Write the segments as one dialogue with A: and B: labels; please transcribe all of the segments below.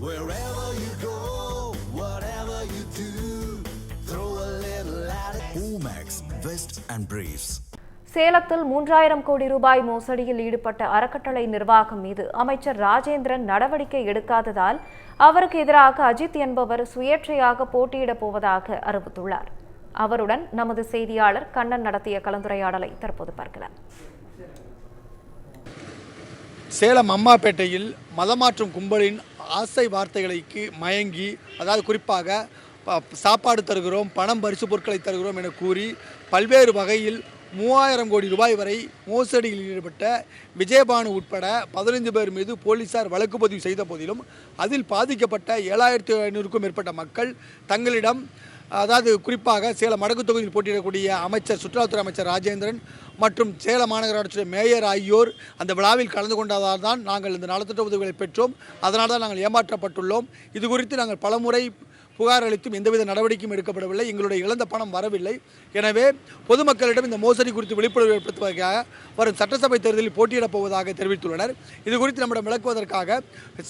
A: Wherever you go, whatever you do, throw a little at it. Omax, Vest and Briefs.
B: சேலத்தில் 3000 கோடி ரூபாய் மோசடியில் ஈடுபட்ட அறக்கட்டளை நிர்வாகம் மீது அமைச்சர் ராஜேந்திரன் நடவடிக்கை எடுக்காததால் அவருக்கு எதிராக அஜித் என்பவர் சுயேட்சையாக போட்டியிடப் போவதாக அறிவித்துள்ளார். அவருடன் நமது செய்தியாளர் கண்ணன் நடத்திய கலந்துரையாடலை தற்போது பார்க்கலாம்.
C: சேலம் அம்மாப்பேட்டையில் மதமாற்றும் கும்பலின் ஆசை வார்த்தைகளுக்கு மயங்கி, அதாவது குறிப்பாக சாப்பாடு தருகிறோம், பணம் பரிசு பொருட்களை தருகிறோம் என கூறி பல்வேறு வகையில் 3000 கோடி ரூபாய் வரை மோசடியில் ஈடுபட்ட விஜயபானு உட்பட 15 பேர் மீது போலீசார் வழக்கு பதிவு செய்த போதிலும் அதில் பாதிக்கப்பட்ட 7500க்கும் மேற்பட்ட மக்கள் தங்களிடம், அதாவது குறிப்பாக சேலம் வடக்கு தொகுதியில் போட்டியிடக்கூடிய அமைச்சர், சுற்றுலாத்துறை அமைச்சர் ராஜேந்திரன் மற்றும் சேலம் மாநகராட்சி மேயர் ஆகியோர் அந்த விழாவில் கலந்து கொண்டதால் தான் நாங்கள் இந்த நலத்திட்ட உதவிகளை பெற்றோம், அதனால் தான் நாங்கள் ஏமாற்றப்பட்டுள்ளோம், இது குறித்து நாங்கள் பலமுறை புகார் அளித்தும் எந்தவித நடவடிக்கையும் எடுக்கப்படவில்லை, எங்களுடைய இழந்த பணம் வரவில்லை, எனவே பொதுமக்களிடம் இந்த மோசடி குறித்து விழிப்புணர்வு ஏற்படுத்துவதற்காக வரும் சட்டசபை தேர்தலில் போட்டியிடப் போவதாக தெரிவித்துள்ளனர். இது குறித்து நம்மிடம் விளக்குவதற்காக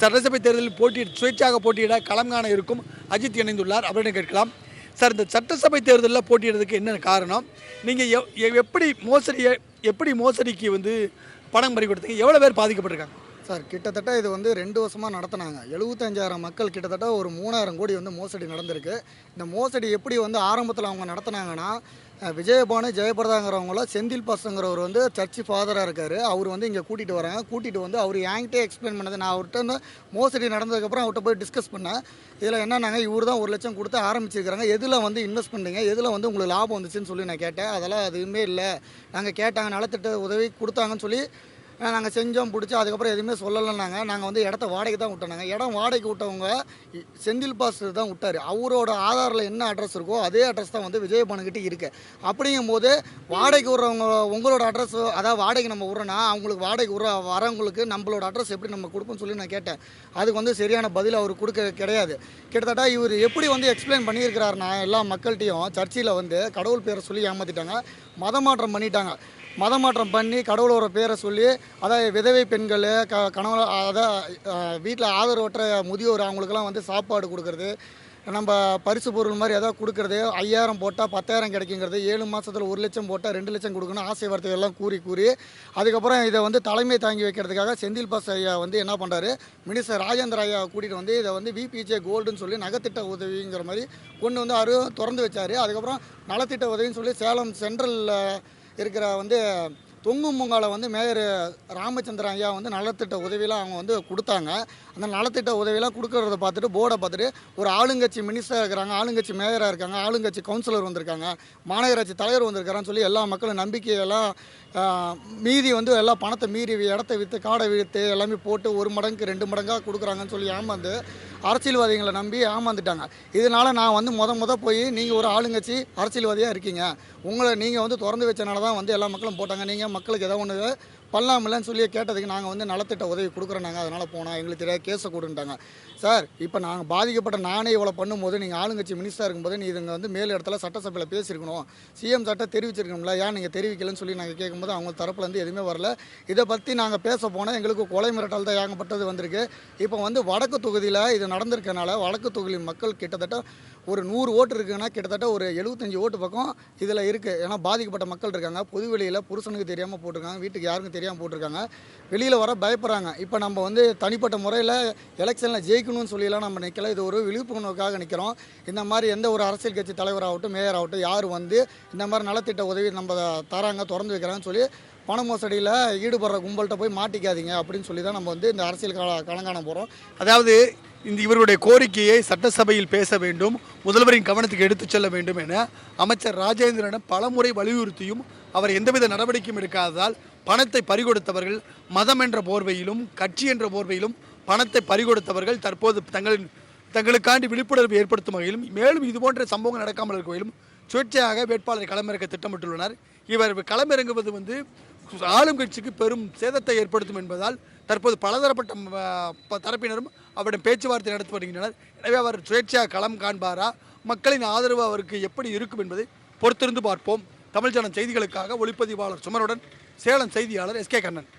C: சட்டசபை தேர்தலில் சுயேட்சையாக போட்டியிட களம் காண இருக்கும் அஜித் இணைந்துள்ளார். அவரிடம் கேட்கலாம். சார், இந்த சட்டசபை தேர்தலில் போட்டியிடுறதுக்கு என்ன காரணம்? நீங்கள் எப்படி மோசடிக்கு பணம் பறி கொடுத்தீங்க? எவ்வளோ பேர் பாதிக்கப்பட்டிருக்காங்க?
D: சார், கிட்டத்தட்ட இது 2 வருஷமாக நடத்தினாங்க. 75,000 மக்கள், கிட்டத்தட்ட ஒரு 3000 கோடி மோசடி நடந்திருக்கு. இந்த மோசடி எப்படி ஆரம்பத்தில் அவங்க நடத்தினாங்கன்னா, விஜயபானு ஜெயபிரதாங்கிறவங்கள செந்தில் பாஸ்ங்கிறவர் சர்ச்சு ஃபாதராக இருக்கார். அவர் இங்கே கூட்டிகிட்டு வராங்க. கூட்டிகிட்டு அவர் என்கிட்டே எக்ஸ்பிளைன் பண்ணது. நான் அவர்கிட்ட மோசடி நடந்ததுக்கப்புறம் அவர்கிட்ட போய் டிஸ்கஸ் பண்ணேன். இதில் என்னன்னாங்க, இவர் தான் 1 லட்சம் கொடுத்து ஆரம்பிச்சிருக்கிறாங்க, எதில் இன்வெஸ்ட் பண்ணுறீங்க, எதில் உங்களுக்கு லாபம் வந்துச்சுன்னு சொல்லி நான் கேட்டேன். அதெல்லாம் எதுவுமே இல்லை, நாங்கள் கேட்டாங்க, நலத்திட்ட உதவி கொடுத்தாங்கன்னு சொல்லி நாங்கள் செஞ்சோம், பிடிச்சி அதுக்கப்புறம் எதுவுமே சொல்லலைன்னாங்க. நாங்கள் இடத்த வாடகை தான் விட்டோனாங்க. இடம் வாடகைக்கு விட்டவங்க செந்தில் பாஸ் தான் விட்டார். அவரோட ஆதாரில் என்ன அட்ரஸ் இருக்கோ அதே அட்ரஸ் தான் விஜயபானுக்கிட்ட இருக்குது. அப்படிங்கும்போது வாடகைக்கு விட்றவங்க உங்களோட அட்ரஸ், அதாவது வாடகை நம்ம விட்றோன்னா அவங்களுக்கு வாடகைக்கு வரவங்களுக்கு நம்மளோட அட்ரஸ் எப்படி நம்ம கொடுப்போம்னு சொல்லி நான் கேட்டேன். அதுக்கு சரியான பதில் அவர் கொடுக்க கிடையாது. கிட்டத்தட்ட இவர் எப்படி எக்ஸ்பிளைன் பண்ணியிருக்கிறாருன்னா, எல்லா மக்கள்கிட்டையும் சர்ச்சில் கடவுள் பேரை சொல்லி ஏமாற்றிட்டாங்க, மதமாற்றம் பண்ணிட்டாங்க. மதமாற்றம் பண்ணி கடவுளோட பேரை சொல்லி, அதாவது விதவை பெண்கள், கணவன், அதாவது வீட்டில் ஆதரவற்ற முதியோர், அவங்களுக்கெல்லாம் சாப்பாடு கொடுக்குறது, நம்ம பரிசு பொருள் மாதிரி எதாவது கொடுக்குறது, 5000 போட்டால் 10,000 கிடைக்குங்கிறது, 7 மாதத்தில் 1 லட்சம் போட்டால் 2 லட்சம் கொடுக்கணும், ஆசை வார்த்தைகள்லாம் கூறி அதுக்கப்புறம் இதை தலைமை தாங்கி வைக்கிறதுக்காக செந்தில் பாஸ் ஐயா என்ன பண்ணுறாரு, மினிஸ்டர் ராஜேந்திர ஐயா கூட்டிகிட்டு இதை விபிஜே கோல்டுன்னு சொல்லி நகத்திட்ட உதவிங்கிற மாதிரி கொண்டு அவரும் திறந்து வச்சார். அதுக்கப்புறம் நலத்திட்ட உதவின்னு சொல்லி சேலம் சென்ட்ரலில் இருக்கிற தொங்கும் பூங்கால மேயர் ராமச்சந்திரன் ஐயா நலத்திட்ட உதவியெல்லாம் அவங்க கொடுத்தாங்க. அந்த நலத்திட்ட உதவியெல்லாம் கொடுக்கறத பார்த்துட்டு, போர்டை பார்த்துட்டு, ஒரு ஆளுங்கட்சி மினிஸ்டராக இருக்கிறாங்க, ஆளுங்கட்சி மேயராக இருக்காங்க, ஆளுங்கட்சி கவுன்சிலர் வந்திருக்காங்க, மாநகராட்சி தலைவர் வந்திருக்காரான்னு சொல்லி எல்லா மக்களும் நம்பிக்கையெல்லாம் மீதி எல்லாம் பணத்தை மீறி இடத்த விற்று காடை விற்று எல்லாமே போட்டு 1 மடங்கு 2 மடங்காக கொடுக்குறாங்கன்னு சொல்லி ஏமாந்து அரசியல்வாதிகளை நம்பி ஏமாந்துட்டாங்க. இதனால் நான் முத போய், நீங்கள் ஒரு ஆளுங்கட்சி அரசியல்வாதியாக இருக்கீங்க, உங்களை நீங்கள் திறந்து வச்சனால தான் எல்லா மக்களும் போட்டாங்க, நீங்கள் மக்களுக்கு ஏதோ ஒன்று பண்ணலாமில்லன்னு சொல்லி கேட்டதுக்கு நாங்கள் நலத்திட்ட உதவி கொடுக்குறோன்னாங்க, அதனால் போனால் எங்களுக்கு தெரியாது, கேஸை கொடுன்ட்டாங்க. சார், இப்போ நாங்கள் பாதிக்கப்பட்ட நானே இவ்வளோ பண்ணும்போது, நீங்கள் ஆளுங்கட்சி மினிஸ்டராக இருக்கும்போது நீ இதுங்க மேல் இடத்துல சட்டசபையில் பேசியிருக்கணும், சிஎம் சார்ட்ட தெரிவிச்சிருக்கணும்ல, ஏன் நீங்கள் தெரிவிக்கலன்னு சொல்லி நாங்கள் கேட்கும்போது அவங்க தரப்புலேருந்து எதுவுமே வரல. இதை பற்றி நாங்கள் பேச போனால் எங்களுக்கு கொலை மிரட்டல் தான் ஏகப்பட்டது வந்திருக்கு. இப்போ வடக்கு தொகுதியில் இது நடந்திருக்கனால வடக்கு தொகுதி மக்கள் கிட்டத்தட்ட ஒரு 100 ஓட்டு இருக்குன்னா கிட்டத்தட்ட ஒரு 75 ஓட்டு பக்கம் இதில் இருக்குது. ஏன்னா பாதிக்கப்பட்ட மக்கள் இருக்காங்க, பொது வெளியில் புருஷனுக்கு தெரியாமல் போட்டிருக்காங்க, வீட்டுக்கு யாருக்கும் தெரியாமல் போட்டிருக்காங்க, வெளியில் வர பயப்படுறாங்க. இப்போ நம்ம தனிப்பட்ட முறையில் எலெக்ஷனில் ஜெயிக்கணும்னு சொல்லிலாம் நம்ம நிற்கல, இது ஒரு விழிப்புணர்வுக்காக நிற்கிறோம். இந்த மாதிரி எந்த ஒரு அரசியல் கட்சி தலைவராகட்டும், மேயர் ஆகட்டும், யார் இந்த மாதிரி நலத்திட்ட உதவி நம்ம தராங்க, திறந்து வைக்கிறாங்கன்னு சொல்லி பண மோசடியில் ஈடுபடுற கும்பல்கிட்ட போய் மாட்டிக்காதீங்க அப்படின்னு சொல்லி தான் நம்ம இந்த அரசியல் களங்காண போகிறோம்.
C: அதாவது இவருடைய கோரிக்கையை சட்டசபையில் பேச வேண்டும், முதல்வரின் கவனத்துக்கு எடுத்துச் செல்ல வேண்டும் என அமைச்சர் ராஜேந்திரனிடம் பலமுறை வலியுறுத்தியும் அவர் எந்தவித நடவடிக்கையும் எடுக்காததால் பணத்தை பறிகொடுத்தவர்கள், மதம் என்ற போர்வையிலும் கட்சி என்ற போர்வையிலும் பணத்தை பறிகொடுத்தவர்கள் தற்போது தங்களுக்காண்டி விழிப்புணர்வு ஏற்படுத்தும் வகையிலும், மேலும் இதுபோன்ற சம்பவங்கள் நடக்காமல் இருக்க வகையிலும் சுயேட்சையாக வேட்பாளரை களமிறக்க திட்டமிட்டுள்ளனர். இவர் களமிறங்குவது ஆளும் கட்சிக்கு பெரும் சேதத்தை ஏற்படுத்தும் என்பதால் தற்போது பலதரப்பட்ட தரப்பினரும் அவரிடம் பேச்சுவார்த்தை நடத்தி வருகின்றனர். எனவே அவர் சுயேட்சையாக களம் காண்பாரா, மக்களின் ஆதரவு அவருக்கு எப்படி இருக்கும் என்பதை பொறுத்திருந்து பார்ப்போம். தமிழ் ஜனம் செய்திகளுக்காக ஒளிப்பதிவாளர் சுமருடன் சேலம் செய்தியாளர் எஸ்கே கண்ணன்.